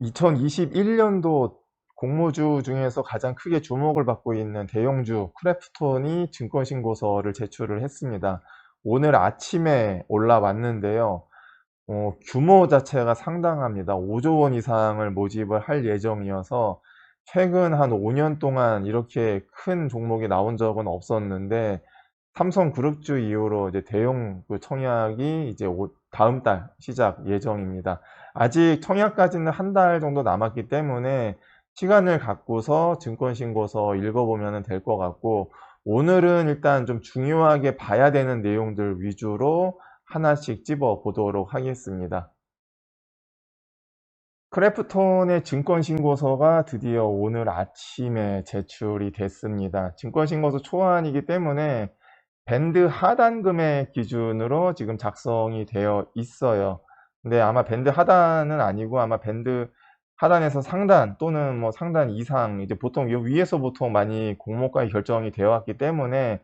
2021년도 공모주 중에서 가장 크게 주목을 받고 있는 대형주 크래프톤이 증권신고서를 제출을 했습니다. 오늘 아침에 올라왔는데요. 규모 자체가 상당합니다. 5조 원 이상을 모집을 할 예정이어서 최근 한 5년 동안 이렇게 큰 종목이 나온 적은 없었는데, 삼성그룹주 이후로 이제 대형 그 청약이 이제 다음 달 시작 예정입니다. 아직 청약까지는 한 달 정도 남았기 때문에 시간을 갖고서 증권신고서 읽어보면 될 것 같고, 오늘은 일단 좀 중요하게 봐야 되는 내용들 위주로 하나씩 집어 보도록 하겠습니다. 크래프톤의 증권신고서가 드디어 오늘 아침에 제출이 됐습니다. 증권신고서 초안이기 때문에 밴드 하단 금액 기준으로 지금 작성이 되어 있어요. 근데 아마 밴드 하단은 아니고 아마 밴드 하단에서 상단 또는 뭐 상단 이상, 이제 보통 요 위에서 보통 많이 공모가격이 결정이 되어 왔기 때문에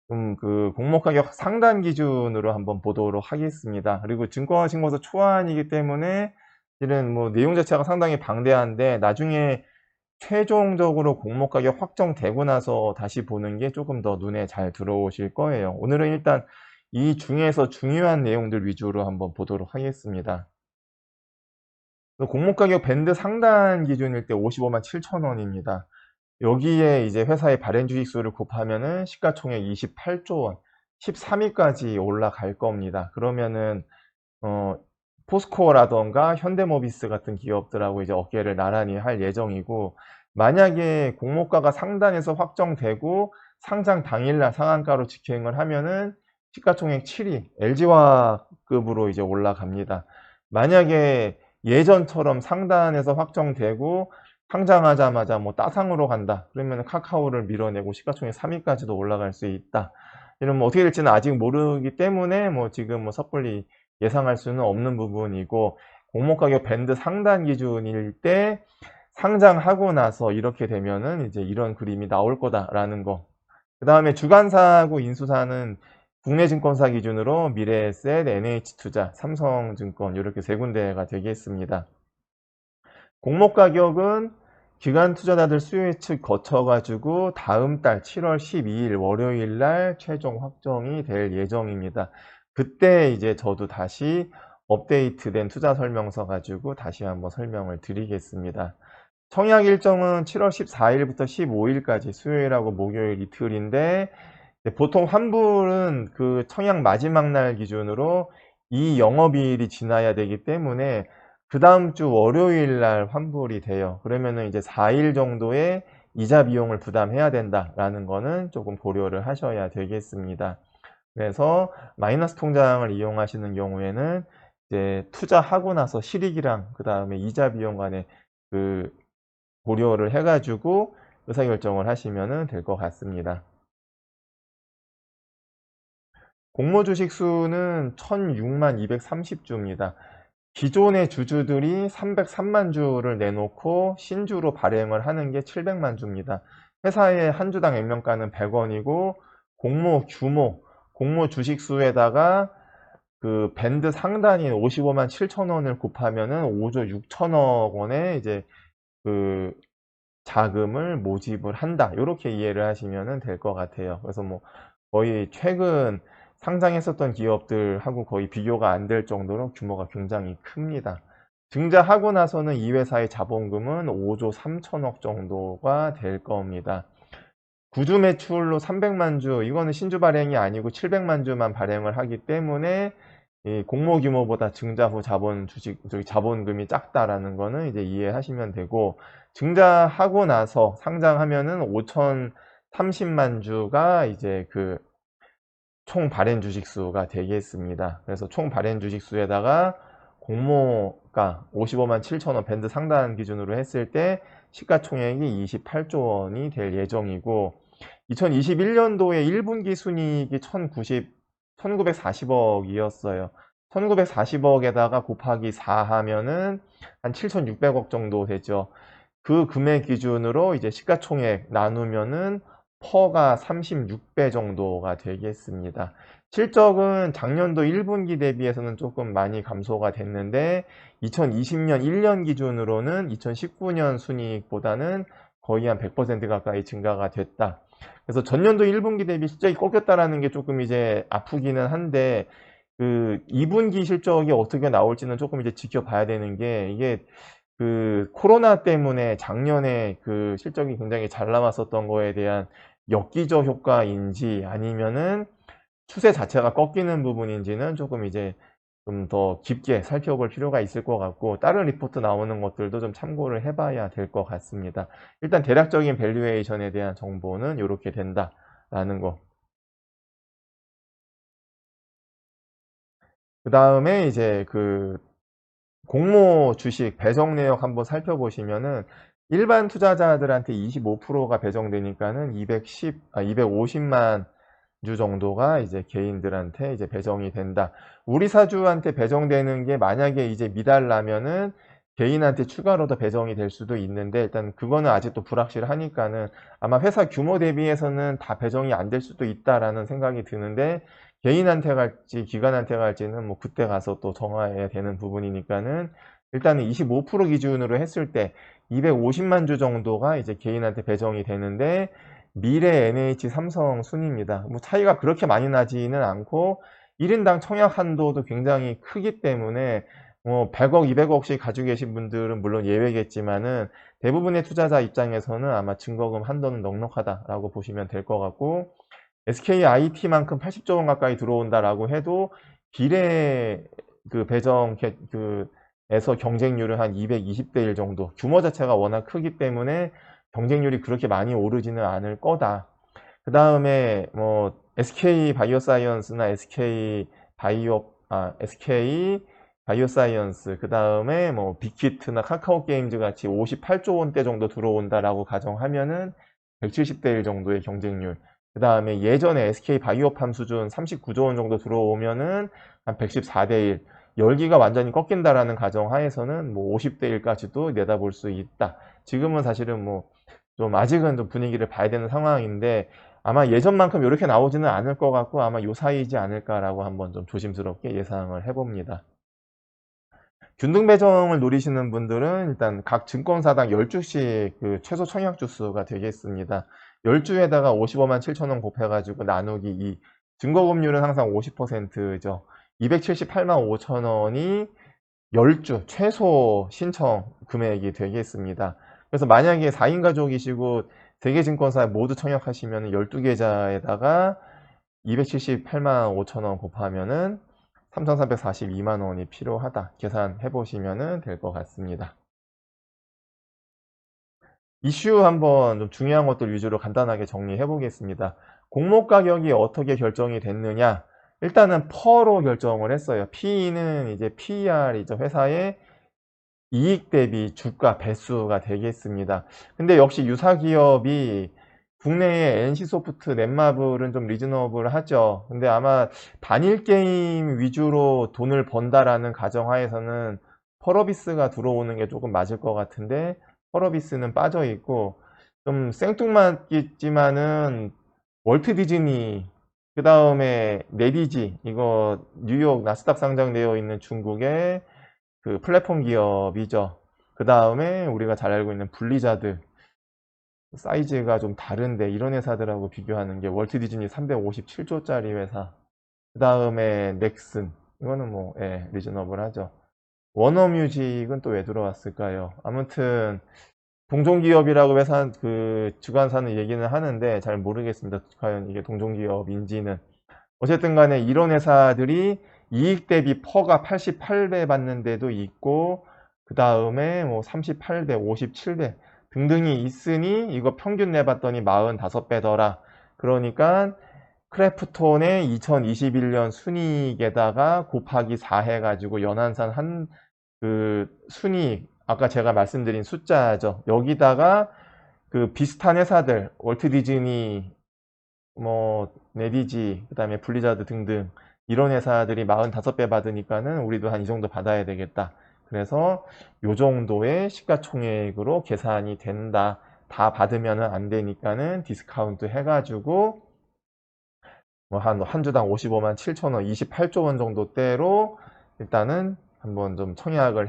좀 그 공모가격 상단 기준으로 한번 보도록 하겠습니다. 그리고 증권신고서 초안이기 때문에 실은 뭐 내용 자체가 상당히 방대한데, 나중에 최종적으로 공모가격 확정되고 나서 다시 보는 게 조금 더 눈에 잘 들어오실 거예요. 오늘은 일단 이 중에서 중요한 내용들 위주로 한번 보도록 하겠습니다. 공모가격 밴드 상단 기준일 때 55만 7천 원입니다. 여기에 이제 회사의 발행 주식수를 곱하면은 시가총액 28조 원, 13위까지 올라갈 겁니다. 그러면은 어 포스코라던가 현대모비스 같은 기업들하고 이제 어깨를 나란히 할 예정이고, 만약에 공모가가 상단에서 확정되고 상장 당일날 상한가로 직행을 하면은 시가총액 7위 LG화학급으로 이제 올라갑니다. 만약에 예전처럼 상단에서 확정되고 상장하자마자 뭐 따상으로 간다 그러면 카카오를 밀어내고 시가총액 3위까지도 올라갈 수 있다. 이런 뭐 어떻게 될지는 아직 모르기 때문에 뭐 지금 뭐 섣불리 예상할 수는 없는 부분이고, 공모가격 밴드 상단 기준일 때 상장하고 나서 이렇게 되면은 이제 이런 그림이 나올 거다라는 거. 그 다음에 주간사하고 인수사는 국내 증권사 기준으로 미래에셋, NH투자, 삼성증권 이렇게 세 군데가 되겠습니다. 공모가격은 기관 투자자들 수요 예측 거쳐가지고 다음 달 7월 12일 월요일 날 최종 확정이 될 예정입니다. 그때 이제 저도 다시 업데이트된 투자 설명서 가지고 다시 한번 설명을 드리겠습니다. 청약 일정은 7월 14일부터 15일까지 수요일하고 목요일 이틀인데, 보통 환불은 그 청약 마지막 날 기준으로 이 영업일이 지나야 되기 때문에 그 다음 주 월요일 날 환불이 돼요. 그러면은 이제 4일 정도의 이자 비용을 부담해야 된다라는 거는 조금 고려를 하셔야 되겠습니다. 그래서 마이너스 통장을 이용하시는 경우에는 이제 투자하고 나서 실익이랑 그 다음에 이자 비용 간에 그 고려를 해가지고 의사결정을 하시면 될 것 같습니다. 공모 주식 수는 1006만 230주입니다. 기존의 주주들이 303만 주를 내놓고 신주로 발행을 하는 게 700만 주입니다. 회사의 한 주당 액면가는 100원이고, 공모 규모, 공모 주식 수에다가 그 밴드 상단인 55만 7천 원을 곱하면은 5조 6천억 원의 이제 그 자금을 모집을 한다. 이렇게 이해를 하시면 될 것 같아요. 그래서 뭐 거의 최근 상장했었던 기업들하고 거의 비교가 안 될 정도로 규모가 굉장히 큽니다. 증자하고 나서는 이 회사의 자본금은 5조 3천억 정도가 될 겁니다. 구주 매출로 300만 주, 이거는 신주 발행이 아니고 700만 주만 발행을 하기 때문에 이 공모 규모보다 증자 후 자본금이 작다라는 거는 이제 이해하시면 되고, 증자하고 나서 상장하면은 5,030만 주가 이제 그 총 발행 주식 수가 되겠습니다. 그래서 총 발행 주식 수에다가 공모가 55만 7천 원 밴드 상단 기준으로 했을 때 시가총액이 28조 원이 될 예정이고, 2021년도에 1분기 순이익이 1940억이었어요. 1940억에다가 곱하기 4 하면은 한 7,600억 정도 되죠. 그 금액 기준으로 이제 시가총액 나누면은 퍼가 36배 정도가 되겠습니다. 실적은 작년도 1분기 대비해서는 조금 많이 감소가 됐는데 2020년 1년 기준으로는 2019년 순이익보다는 거의 한 100% 가까이 증가가 됐다. 그래서 전년도 1분기 대비 실적이 꺾였다라는 게 조금 이제 아프기는 한데 그 2분기 실적이 어떻게 나올지는 조금 이제 지켜봐야 되는 게 이게 그 코로나 때문에 작년에 그 실적이 굉장히 잘 나왔었던 거에 대한 역기저 효과인지 아니면은 추세 자체가 꺾이는 부분인지는 조금 이제 좀 더 깊게 살펴볼 필요가 있을 것 같고 다른 리포트 나오는 것들도 좀 참고를 해봐야 될 것 같습니다. 일단 대략적인 밸류에이션에 대한 정보는 이렇게 된다라는 거. 그 다음에 이제 그 공모 주식 배정 내역 한번 살펴보시면은 일반 투자자들한테 25%가 배정되니까는 250만 주 정도가 이제 개인들한테 이제 배정이 된다. 우리 사주한테 배정되는 게 만약에 이제 미달나면은 개인한테 추가로 더 배정이 될 수도 있는데 일단 그거는 아직도 불확실하니까는 아마 회사 규모 대비해서는 다 배정이 안 될 수도 있다라는 생각이 드는데 개인한테 갈지 기관한테 갈지는 뭐 그때 가서 또 정해야 되는 부분이니까는 일단은 25% 기준으로 했을 때 250만 주 정도가 이제 개인한테 배정이 되는데 미래 NH 삼성 순입니다. 뭐 차이가 그렇게 많이 나지는 않고 1인당 청약 한도도 굉장히 크기 때문에 뭐 100억, 200억씩 가지고 계신 분들은 물론 예외겠지만은 대부분의 투자자 입장에서는 아마 증거금 한도는 넉넉하다라고 보시면 될 것 같고 SKIT만큼 80조 원 가까이 들어온다라고 해도 비례 그 배정 에서 경쟁률은 한 220대 1 정도. 규모 자체가 워낙 크기 때문에 경쟁률이 그렇게 많이 오르지는 않을 거다. 그 다음에 뭐 SK 바이오사이언스나 SK 바이오사이언스 그 다음에 뭐 빅히트나 카카오 게임즈 같이 58조 원대 정도 들어온다라고 가정하면은 170대 1 정도의 경쟁률. 그 다음에 예전에 SK 바이오팜 수준 39조 원 정도 들어오면은 한 114대 1. 열기가 완전히 꺾인다라는 가정하에서는 뭐 50대 1까지도 내다볼 수 있다. 지금은 사실은 뭐 좀 아직은 좀 분위기를 봐야 되는 상황인데 아마 예전만큼 이렇게 나오지는 않을 것 같고 아마 요 사이지 않을까라고 한번 좀 조심스럽게 예상을 해봅니다. 균등 배정을 노리시는 분들은 일단 각 증권사당 10주씩 그 최소 청약 주수가 되겠습니다. 10주에다가 55만 7천 원 곱해가지고 나누기 2. 증거금률은 항상 50%죠. 278만 5천 원이 10주 최소 신청 금액이 되겠습니다. 그래서 만약에 4인 가족이시고 3개 증권사에 모두 청약하시면 12계좌에다가 278만 5천 원 곱하면은 3,342만 원이 필요하다. 계산해 보시면 될 것 같습니다. 이슈 한번 좀 중요한 것들 위주로 간단하게 정리해 보겠습니다. 공모 가격이 어떻게 결정이 됐느냐? 일단은 퍼로 결정을 했어요. P는 이제 PER이죠. 회사의 이익 대비 주가 배수가 되겠습니다. 근데 역시 유사 기업이 국내의 NC소프트, 넷마블은 좀 리즈너블 하죠. 근데 아마 단일 게임 위주로 돈을 번다라는 가정하에서는 펄어비스가 들어오는 게 조금 맞을 것 같은데 펄어비스는 빠져 있고 좀 생뚱맞겠지만은 월트 디즈니 그 다음에 네디지 이거 뉴욕 나스닥 상장되어 있는 중국의 그 플랫폼 기업이죠. 그 다음에 우리가 잘 알고 있는 블리자드 사이즈가 좀 다른데 이런 회사들하고 비교하는 게 월트 디즈니 357조짜리 회사 그 다음에 넥슨 이거는 뭐 리즈너블 하죠. 워너뮤직은 또 왜 들어왔을까요? 아무튼 동종기업이라고 회사 그 주관사는 얘기는 하는데 잘 모르겠습니다. 과연 이게 동종기업인지는. 어쨌든 간에 이런 회사들이 이익 대비 퍼가 88배 받는 데도 있고 그 다음에 뭐 38배, 57배 등등이 있으니 이거 평균 내봤더니 45배더라. 그러니까 크래프톤의 2021년 순이익에다가 곱하기 4 해가지고 연한산 한 그 순이익 아까 제가 말씀드린 숫자죠. 여기다가 그 비슷한 회사들 월트 디즈니 뭐 네디지 그다음에 블리자드 등등 이런 회사들이 45배 받으니까는 우리도 한 이 정도 받아야 되겠다. 그래서 요 정도의 시가총액으로 계산이 된다. 다 받으면은 안 되니까는 디스카운트 해가지고 뭐 한 주당 55만 7천 원, 28조 원 정도대로 일단은 한번 좀 청약을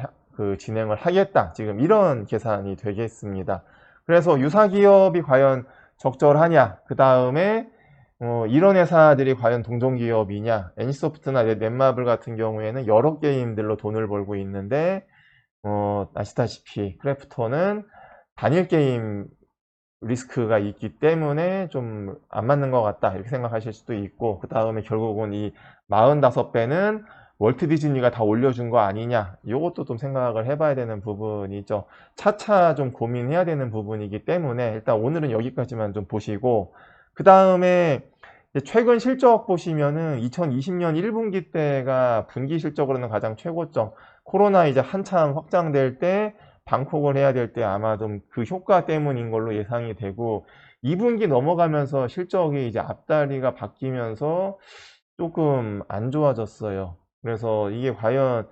진행을 하겠다. 지금 이런 계산이 되겠습니다. 그래서 유사기업이 과연 적절하냐? 그 다음에 이런 회사들이 과연 동종기업이냐? 애니소프트나 넷마블 같은 경우에는 여러 게임들로 돈을 벌고 있는데 아시다시피 크래프톤은 단일 게임 리스크가 있기 때문에 좀 안 맞는 것 같다 이렇게 생각하실 수도 있고, 그 다음에 결국은 이 45배는 월트 디즈니가 다 올려준 거 아니냐, 이것도 좀 생각을 해봐야 되는 부분이죠. 차차 좀 고민해야 되는 부분이기 때문에 일단 오늘은 여기까지만 좀 보시고, 그 다음에 최근 실적 보시면은 2020년 1분기 때가 분기 실적으로는 가장 최고점, 코로나 이제 한참 확장될 때 방콕을 해야 될 때 아마 좀 그 효과 때문인 걸로 예상이 되고, 2분기 넘어가면서 실적이 이제 앞다리가 바뀌면서 조금 안 좋아졌어요. 그래서 이게 과연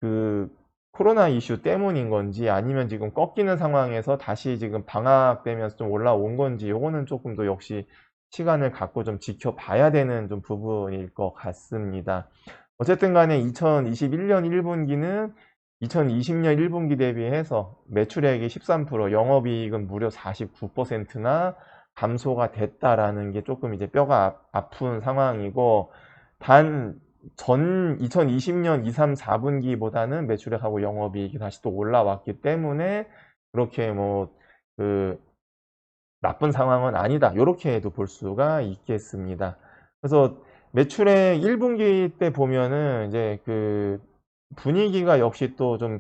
그 코로나 이슈 때문인 건지 아니면 지금 꺾이는 상황에서 다시 지금 방학되면서 좀 올라온 건지, 요거는 조금 더 역시 시간을 갖고 좀 지켜봐야 되는 좀 부분일 것 같습니다. 어쨌든 간에 2021년 1분기는 2020년 1분기 대비해서 매출액이 13%, 영업이익은 무려 49%나 감소가 됐다라는 게 조금 이제 뼈가 아픈 상황이고, 단 2020년 2, 3, 4분기보다는 매출액하고 영업이익이 다시 또 올라왔기 때문에 그렇게 그 나쁜 상황은 아니다, 이렇게도 볼 수가 있겠습니다. 그래서 매출액 1분기 때 보면은 이제 그 분위기가 역시 또 좀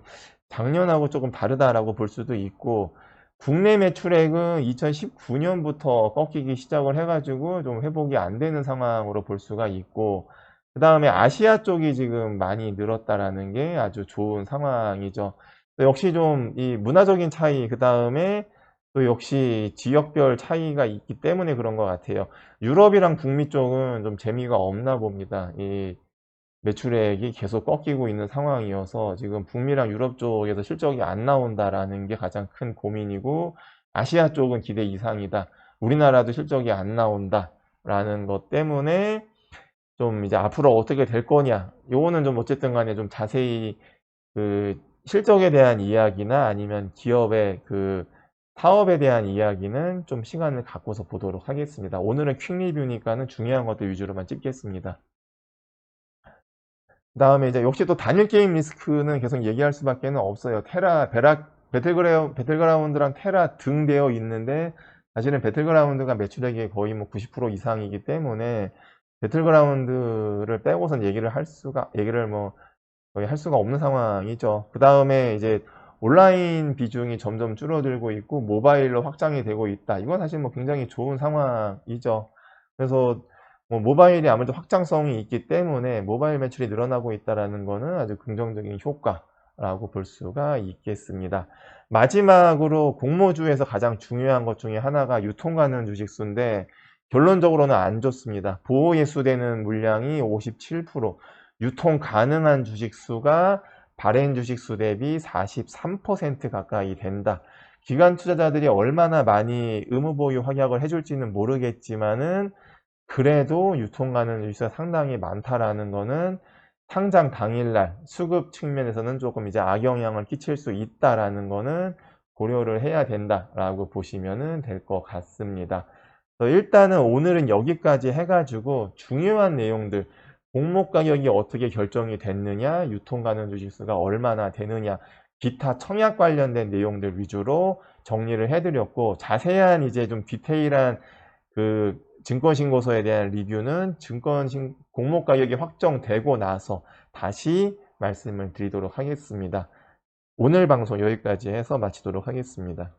작년하고 조금 다르다라고 볼 수도 있고, 국내 매출액은 2019년부터 꺾이기 시작을 해가지고 좀 회복이 안 되는 상황으로 볼 수가 있고, 그 다음에 아시아 쪽이 지금 많이 늘었다라는 게 아주 좋은 상황이죠. 역시 좀 이 문화적인 차이, 그 다음에 또 역시 지역별 차이가 있기 때문에 그런 것 같아요. 유럽이랑 북미 쪽은 좀 재미가 없나 봅니다. 이 매출액이 계속 꺾이고 있는 상황이어서 지금 북미랑 유럽 쪽에서 실적이 안 나온다라는 게 가장 큰 고민이고, 아시아 쪽은 기대 이상이다, 우리나라도 실적이 안 나온다라는 것 때문에 좀 이제 앞으로 어떻게 될 거냐, 요거는 좀 어쨌든 간에 좀 자세히 그 실적에 대한 이야기나 아니면 기업의 그 사업에 대한 이야기는 좀 시간을 갖고서 보도록 하겠습니다. 오늘은 퀵 리뷰니까는 중요한 것들 위주로만 찍겠습니다. 그 다음에 이제 역시 또 단일 게임 리스크는 계속 얘기할 수밖에 없어요. 배틀그라운드랑 테라 등되어 있는데, 사실은 배틀그라운드가 매출액의 거의 90% 이상이기 때문에 배틀그라운드를 빼고선 얘기를 거의 할 수가 없는 상황이죠. 그 다음에 이제 온라인 비중이 점점 줄어들고 있고 모바일로 확장이 되고 있다. 이건 사실 굉장히 좋은 상황이죠. 그래서 모바일이 아무래도 확장성이 있기 때문에 모바일 매출이 늘어나고 있다는 거는 아주 긍정적인 효과라고 볼 수가 있겠습니다. 마지막으로 공모주에서 가장 중요한 것 중에 하나가 유통가능 주식수인데, 결론적으로는 안 좋습니다. 보호예수되는 물량이 57%, 유통 가능한 주식수가 발행 주식수 대비 43% 가까이 된다. 기관 투자자들이 얼마나 많이 의무보유 확약을 해줄지는 모르겠지만은 그래도 유통 가능 주식수가 상당히 많다라는 거는 상장 당일날 수급 측면에서는 조금 이제 악영향을 끼칠 수 있다라는 거는 고려를 해야 된다라고 보시면 될 것 같습니다. 일단은 오늘은 여기까지 해가지고 중요한 내용들, 공모 가격이 어떻게 결정이 됐느냐, 유통 가능 주식수가 얼마나 되느냐, 기타 청약 관련된 내용들 위주로 정리를 해드렸고, 자세한 이제 좀 디테일한 그 증권신고서에 대한 리뷰는 공모 가격이 확정되고 나서 다시 말씀을 드리도록 하겠습니다. 오늘 방송 여기까지 해서 마치도록 하겠습니다.